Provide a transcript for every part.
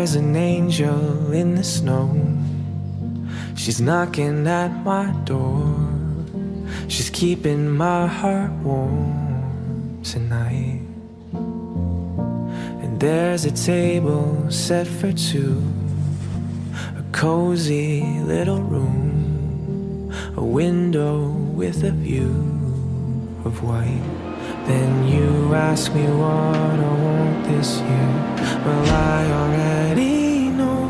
There's an angel in the snow. She's knocking at my door. She's keeping my heart warm tonight. And there's a table set for two, a cozy little room, a window with a view of white. Then you ask me what I want this year. Well, I already know.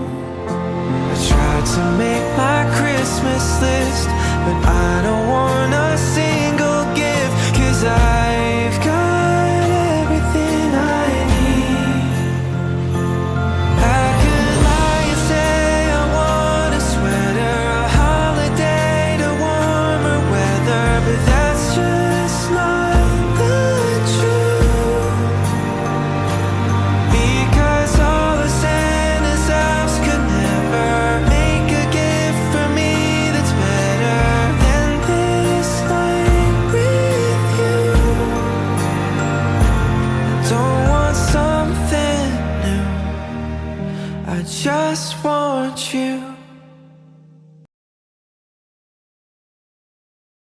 I tried to make my Christmas list, but I don't want a single gift, 'cause I've got everything I need. I could lie and say I want a sweater, a holiday to warmer weather, but that's just not the truth. Because all the Santa's elves could never make a gift for me that's better than this night with you. Don't want something new, I just want you.